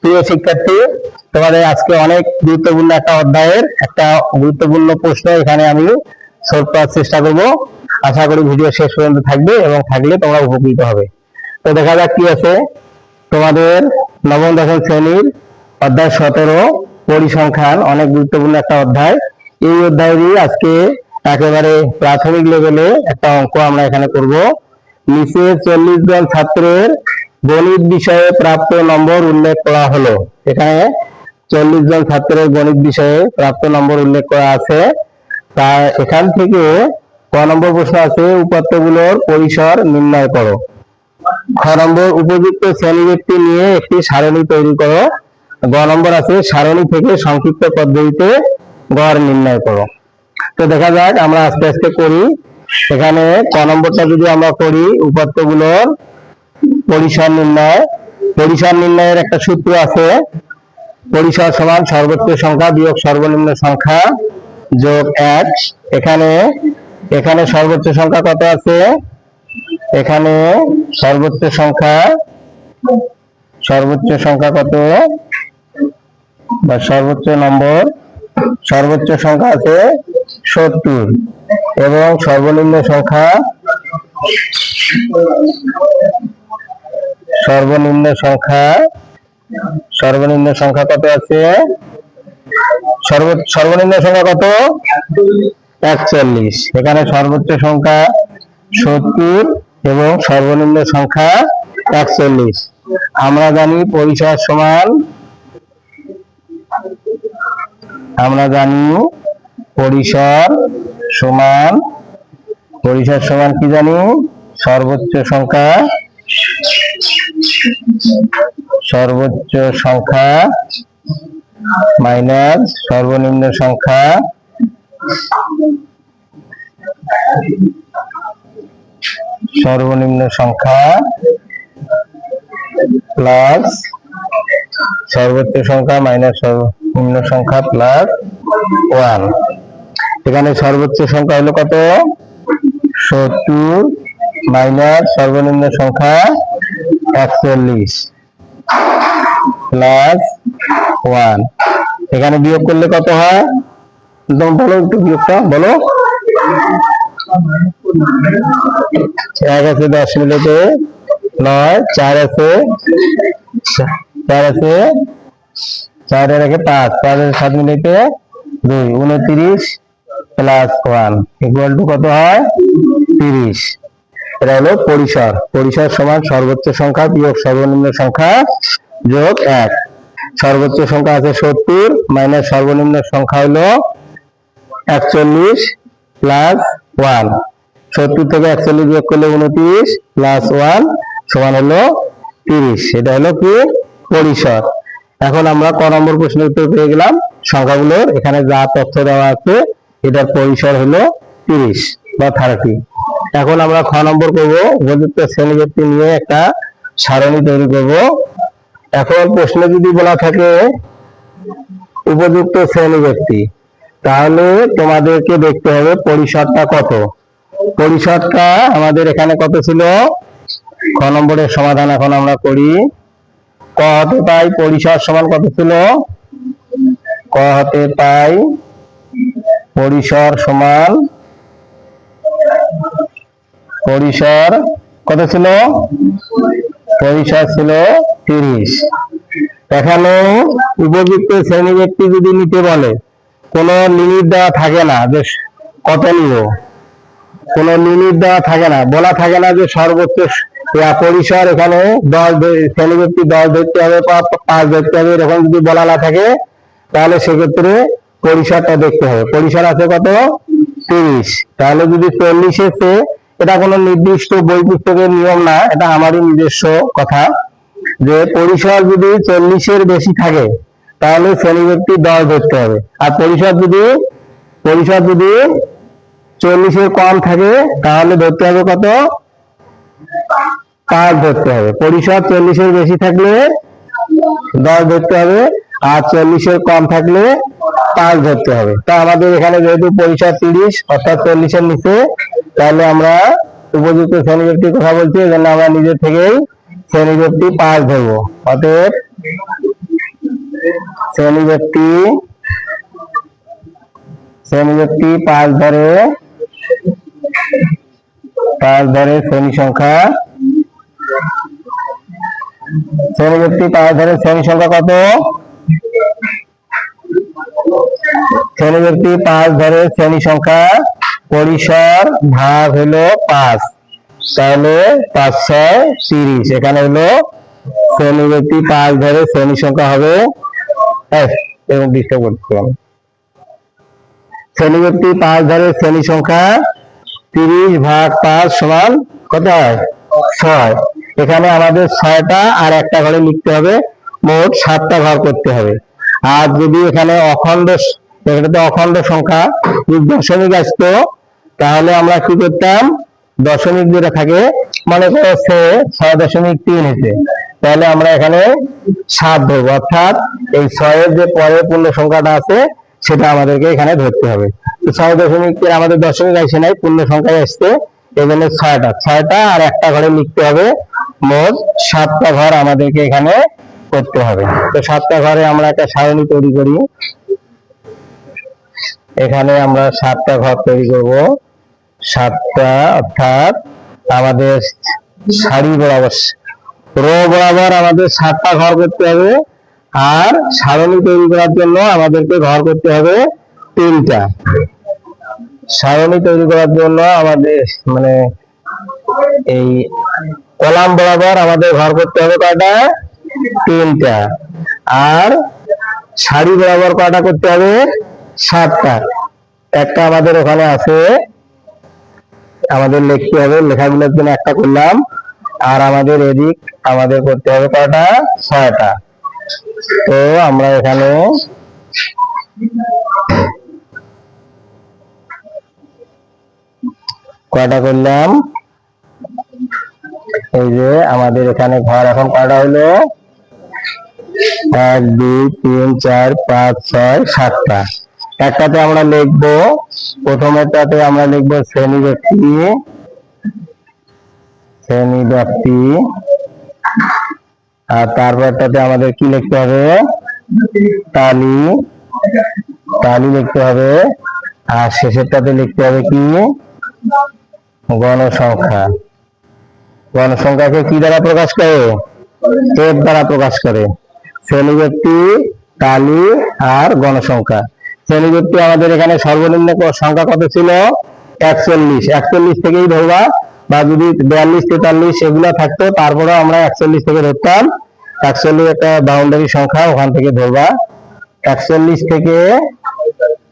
প্রিয় শিক্ষার্থী, তোমাদের আজকে অনেক গুরুত্বপূর্ণ একটা অধ্যায়ের একটা গুরুত্বপূর্ণ প্রশ্ন এখানে আমি সলভ করার চেষ্টা করব। আশা করি ভিডিও শেষ পর্যন্ত থাকবে এবং থাকলে তোমরা উপকৃত হবে। তো দেখা যাক কি আছে তোমাদের নবম দশম শ্রেণীর অধ্যায় 17 পরিসংখ্যান, অনেক গুরুত্বপূর্ণ একটা অধ্যায়। এই অধ্যায়েরই আজকে একেবারে প্রাথমিক লেভেলে একটা অঙ্ক আমরা এখানে করব। নিচে 40 জন ছাত্রের গণিত বিষয়ে প্রাপ্ত নম্বর উল্লেখ করা হলো। এখানে 40 জন ছাত্রের গণিত বিষয়ে প্রাপ্ত নম্বর উল্লেখ করা আছে। তা এখান থেকে ক নম্বর প্রশ্ন আছে, উপাত্তগুলোর পরিসর নির্ণয় করো। খ নম্বর, উপযুক্ত শ্রেণীব্যক্তি নিয়ে একটি সারণী তৈরি করো। গ নম্বর আছে, সারণী থেকে সংক্ষিপ্ত পদ্ধতিতে গড় নির্ণয় করো। তো দেখা যাক আমরা আস্তে আস্তে করি। এখানে ক নম্বরটা যদি আমরা করি, উপাত্তগুলোর পরিসর নির্ণয়। পরিসর নির্ণয়ের একটা সূত্র আছে, পরিসর সমান সর্বোচ্চ সংখ্যা বিয়োগ সর্বনিম্ন সংখ্যা যোগ 1। এখানে সর্বোচ্চ সংখ্যা কত আছে? এখানে সর্বোচ্চ সংখ্যা কত বা সর্বোচ্চ নম্বর, সর্বোচ্চ সংখ্যা আছে 70 এবং সর্বনিম্ন সংখ্যা কত আছে? সর্বনিম্ন সংখ্যা কত? 41। এখানে সর্বোচ্চ সংখ্যা 70 এবং সর্বনিম্ন সংখ্যা 41। আমরা জানি পরিসর সমান কি জানি? সর্বোচ্চ সংখ্যা মাইনাস সর্বনিম্ন সংখ্যা প্লাস সর্বোচ্চ সংখ্যা মাইনাস সর্বনিম্ন সংখ্যা প্লাস 1। এখানে সর্বোচ্চ সংখ্যা হলো কত? 70 মাইনাস সর্বনিম্ন সংখ্যা 41 প্লাস 1। এখানে বিয়োগ করলে কত হয়? একদম বলো, একটু বিয়োগটা বলো। 1 আছে 10 মিনিটে 9, 4 আছে 4 এর আগে 5, 5 এর 7 মিনিটে 2, 29 প্লাস 1 ইকুয়াল টু কত হয়? 30। এটা হলো পরিসর। পরিসর সমান সর্বোচ্চ সংখ্যা বিয়োগ সর্বনিম্ন সংখ্যা যোগ 1। সর্বোচ্চ সংখ্যা আছে 70 মাইনাস সর্বনিম্ন সংখ্যা হলো 41 প্লাস 1। 70 থেকে 41 বিয়োগ করলে 29 প্লাস 1 সমান হলো 30। এটা হলো কি? পরিসর। এখন আমরা ক নম্বর প্রশ্নের উত্তর পেয়ে গেলাম। সংখ্যাগুলোর এখানে যা তথ্য দেওয়া আছে, এটার পরিসর হলো 30 বা 30। এখন আমরা খ নম্বর করব, উপযুক্ত শ্রেণীব্যক্তি নিয়ে একটা সারণী তৈরি করব। এখন প্রশ্নে যদি বলা থাকে উপযুক্ত শ্রেণীব্যক্তি, তাহলে তোমাদেরকে দেখতে হবে পরিসরটা কত। পরিসরটা আমাদের এখানে কত ছিল? খ নম্বরের সমাধান এখন আমরা করি। ক হতে পাই পরিসর সমান কত ছিল? ক হতে পাই পরিসর সমান, পরিসর কত ছিল? পরিসর ছিল 30। এখানে উপযুক্ত শ্রেণীব্যক্তি যদি নিতে বলে, কোনো লিমিট দেওয়া থাকে না যে কত নিব, কোনো লিমিট দেওয়া থাকে না, বলা থাকে না যে সর্বোচ্চ পরিসর এখানে 10 শ্রেণীব্যক্তি 10 ধরতে হবে বা 5 ধরতে হবে, এরকম যদি বলা না থাকে তাহলে সেক্ষেত্রে পরিসরটা দেখতে হবে। পরিসর আছে কত? 30। তাহলে যদি 40 এসে, এটা কোনো নির্দিষ্ট বই পুস্তকের নিয়ম না, এটা আমারই নিজস্ব কথা, যে পরিসর যদি 40-এর বেশি থাকে তাহলে শ্রেণীব্যক্তি 10 ধরতে হবে। আর পরিসর যদি 40-এর কম থাকে তাহলে ধরতে হবে কত? 5 ধরতে হবে। পরিসর 40-এর বেশি থাকলে 10 ধরতে হবে, আর 40-এর কম থাকলে 5 ধরতে হবে। তো আমাদের এখানে যেহেতু পরিসর 30 অর্থাৎ 40-এর নিচে, তাহলে আমরা উপযুক্ত শ্রেণীব্যক্তির কথা বলছি, এজন্য আমরা নিজে থেকেই শ্রেণীব্যক্তি 5 ধরবো। অতএব শ্রেণী ব্যক্তি 5 ধরে শ্রেণী সংখ্যা, শ্রেণী ব্যক্তি 5 ধরে শ্রেণী সংখ্যা কত? শ্রেণী ব্যক্তি 5 ধরে শ্রেণী সংখ্যা পরিসর ভাগ হলো 5, তাহলে 5 6 30। এখানে হলো শ্রেণী ব্যক্তি 5 ধরে শ্রেণী সংখ্যা হবে এবং ডিস্টার্ব করতে হবে। শ্রেণী ব্যক্তি 5 ধরে শ্রেণী সংখ্যা 30 ভাগ 5 সমান কত হয়? 6। এখানে আমাদের 6টা আর একটা ঘরে লিখতে হবে, মোট 7টা ঘর করতে হবে। আর যদি এখানে অখণ্ড সংখ্যা দশমিক আসতো, তাহলে আমরা কি করতাম? দশমিক যেটা থাকে, মনে করো 6.3 হয়েছে, তাহলে আমরা এখানে 7 ধরবো, অর্থাৎ এই 6 এর যে পরে পূর্ণ সংখ্যাটা আছে সেটা আমাদেরকে এখানে ধরতে হবে। 6.3 আমাদের দশমিক আসে নাই, পূর্ণ সংখ্যায় আসছে, এই জন্য 6টা আর একটা ঘরে লিখতে হবে, মোট 7টা ঘর আমাদেরকে এখানে করতে হবে। তো 7টা ঘরে আমরা একটা সারণী তৈরি করি। এখানে আমরা 7টা ঘর তৈরি করব, 7টা, অর্থাৎ আমাদের সারি বরাবর রো বরাবর আমাদের 7টা ঘর করতে হবে। আর সারণী তৈরি করার জন্য আমাদেরকে ঘর করতে হবে 3টা। সারণী তৈরি করার জন্য আমাদের মানে এই কলাম বরাবর আমাদের ঘর করতে হবে কয়টা? 3টা। আর সারি বরাবর কয়টা করতে হবে? 7টা। একটা আমাদের ওখানে আছে, আমাদের লিখতে হবে, লেখাগুলোর জন্য একটা করলাম। আর আমাদের এদিক আমাদের করতে হবে কয়টা? 6টা। তো আমরা এখানে কয়টা করলাম? এই যে আমাদের এখানে ঘর এখন কয়টা হলো? 1 2 3 4 5 6 7টা। একটাতে আমরা লিখবো, প্রথমেরটাতে আমরা লিখবো শ্রেণী ব্যক্তি, আর তারপরটাতে আমাদের কি লিখতে হবে? তালি লিখতে হবে। আর শেষেরটাতে লিখতে হবে কি? গণসংখ্যা। গণসংখ্যাকে কি দ্বারা প্রকাশ করে? এর দ্বারা প্রকাশ করে। শ্রেণী ব্যক্তি, তালি আর গণসংখ্যা। শ্রেণী ব্যক্তি আমাদের এখানে সর্বনিম্ন সংখ্যা কত ছিল? 41। 41 থেকেই ধরবা, বা যদি 42 43 এগুলো থাকতো তারপরে আমরা 41 থেকে ধরতাম। 41 একটা বাউন্ডারি সংখ্যা, ওখান থেকে ধরবা। 41 থেকে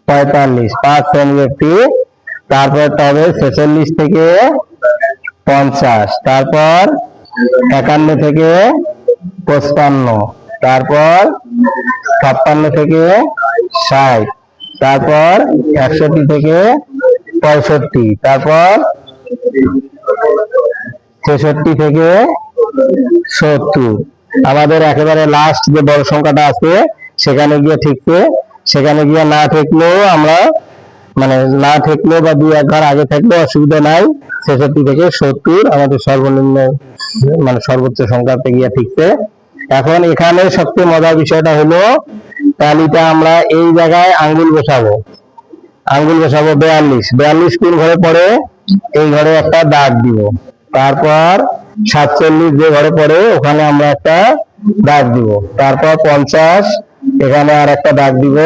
45 5 শ্রেণী ব্যক্তি, তারপরটা হবে 46 থেকে 50, তারপর 51 থেকে 55, তারপর 56 থেকে 60, তারপর 61 থেকে 65, তারপর 66 থেকে 70। আমাদের একেবারে লাস্ট যে বড় সংখ্যাটা আছে সেখানে গিয়ে ঠিকছে, সেখানে গিয়ে না ঠেকলেও আমরা না ঠেকলেও বা 2-1 ঘর আগে থাকলেও অসুবিধা নাই। 66 থেকে 70 আমাদের সর্বনিম্ন সর্বোচ্চ সংখ্যাতে গিয়ে ঠিকছে। এখন এখানে সবচেয়ে মজার বিষয়টা হলো, তালিটা আমরা এই জায়গায় আঙ্গুল বসাবো 42 কোন ঘরে পড়ে? এই ঘরে একটা দাগ দিব। তারপর 47 যে ঘরে পড়ে ওখানে আমরা একটা দাগ দিব। তারপর 50 এখানে আর একটা দাগ দিব।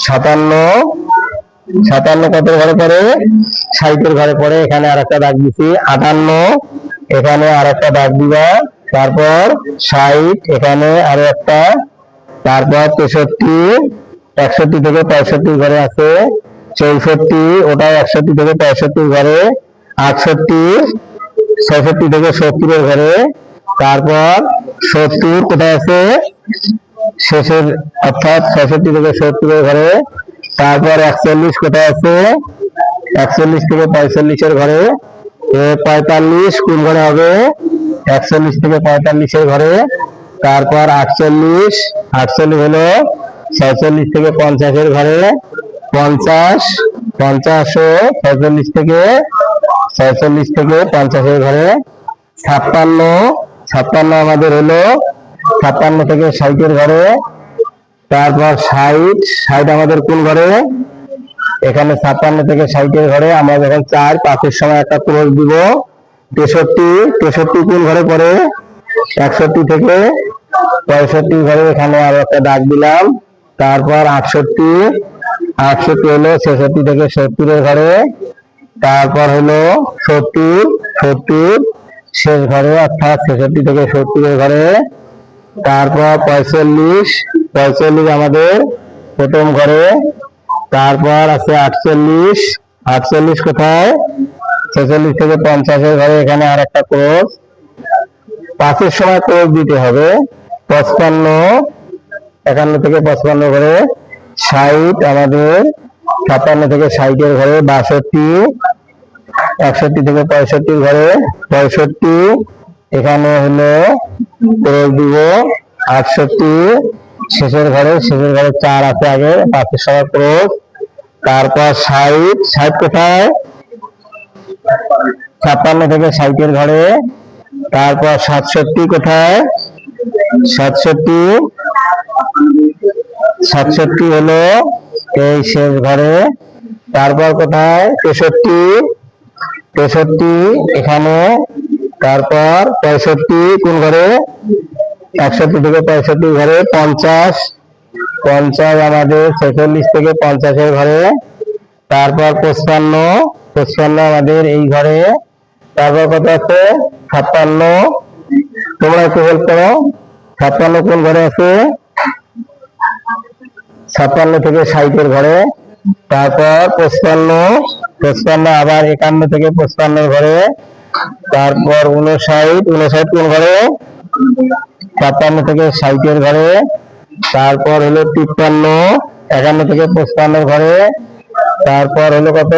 57 কত ঘরে পড়ে? 60 ঘরে পড়ে, এখানে আর একটা দাগ দিচ্ছি। 58 এখানে আর একটা দাগ দিবা। তারপর 60 এখানে আরো একটা। তারপর 63 61 থেকে 65 ঘরে আছে। 64 ওটাও 61 থেকে 65 ঘরে। 68 66 থেকে 70 ঘরে। তারপর 70 কোথায় আছে? শেষের, অর্থাৎ 66 থেকে 70 ঘরে। তারপর 41 কোথায় আছে? 41 থেকে 45 ঘরে। 45 কোন ঘরে হবে? 41 থেকে 45 ঘরে। তারপর 48 হলো 46 থেকে 50 ঘরে। 50 ও 46 থেকে 50 ঘরে। 56 আমাদের হলো 56 থেকে 60 ঘরে। তারপর 60, 60 আমাদের কোন ঘরে? এখানে 56 থেকে 60 ঘরে আমরা যখন 4 5 সময় একটা ক্রস দিব। 63, 63 কোন ঘরে পড়ে? 61 থেকে 65 ঘরে, এখানে আরো একটা দাগ দিলাম। তারপর 68, 68 হলো 66 থেকে 70 ঘরে। তারপর হলো 70, 70 শেষ ঘরে অর্থাৎ 66 থেকে 70 ঘরে। তারপর 45, 45 আমাদের প্রথম ঘরে। তারপর আছে 48, 48 কোথায়? 46 থেকে 50 ঘরে, এখানে আর একটা ক্রস। 5 সময় ক্রস দিতে হবে। 55, 51 থেকে 55 ঘরে। 60 আমাদের 57 থেকে 60 ঘরে। 62, 61 থেকে 65 ঘরে। 65 এখানে হলো ক্রস দিব। 68 শেষের ঘরে, শেষের ঘরে 4 আছে আগে, 5 সময় ক্রস। তারপর 60, 60 কোথায়? 56 থেকে 60 ঘরে। তারপর 67 কোথায়? 67, 67 হলো এই শেষ ঘরে। তারপর কোথায়? 63, 63 এখানে। তারপর 65 কোন ঘরে? 61 থেকে 65 ঘরে। 50, 50 আমাদের 46 থেকে 50 ঘরে। তারপর 55, 55 আমাদের এই ঘরে। তারপর কত আছে? 56, তোমরা একটু হেল্প করো। 56 কোন ঘরে আছে? 56 থেকে 60 ঘরে। তারপর 55, 55 আবার 51 থেকে 55 ঘরে। তারপর 59, 59 কোন ঘরে? 56 থেকে 60 ঘরে। তারপর হলো 53, 51 থেকে 55 ঘরে। তারপর হলো কত?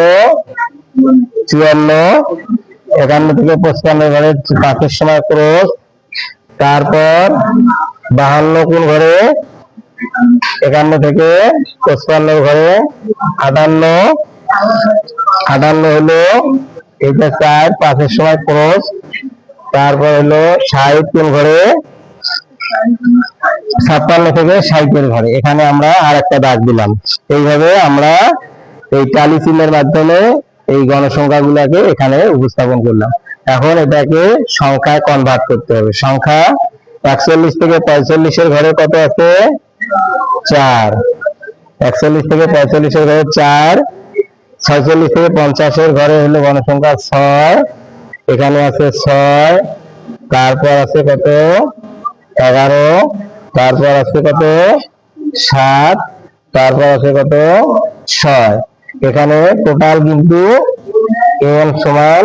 54, 51 থেকে 55 ঘরে, 5 সময় ক্রস। তারপর 52 কোন ঘরে? 51 থেকে 55 ঘরে। 58, 58 হলো এটা 4, 5 সময় ক্রস। তারপর হলো 60 কোন ঘরে? 56 থেকে 60 ঘরে, এখানে আমরা আর একটা দাগ দিলাম। এইভাবে আমরা এই টালি চিহ্নের মাধ্যমে এই গণসংখ্যা গুলাকে এখানে উপস্থাপন করলাম। এখন এটাকে সংখ্যায় কনভার্ট করতে হবে। সংখ্যা 41 থেকে 45 ঘরে কত আছে? 4। 41 থেকে 45 ঘরে 4। 46 থেকে 50 ঘরে হলো গণসংখ্যা 6, এখানে আছে 6। তারপর আছে কত? 11। তারপর আছে কত? 7। তারপর আছে কত? 6। এখানে টোটাল কিন্তু n সমান,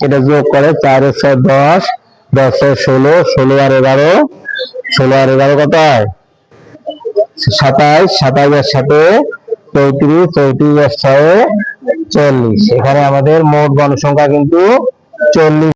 এটা যোগ করে 4 এর 6 10, 10 এর 16, 16 আর 11, 16 আর 11 কত হয়? 27, 27 এর সাথে 34, 34 এর 6 40। এখানে আমাদের মোট গণসংখ্যা কিন্তু 40।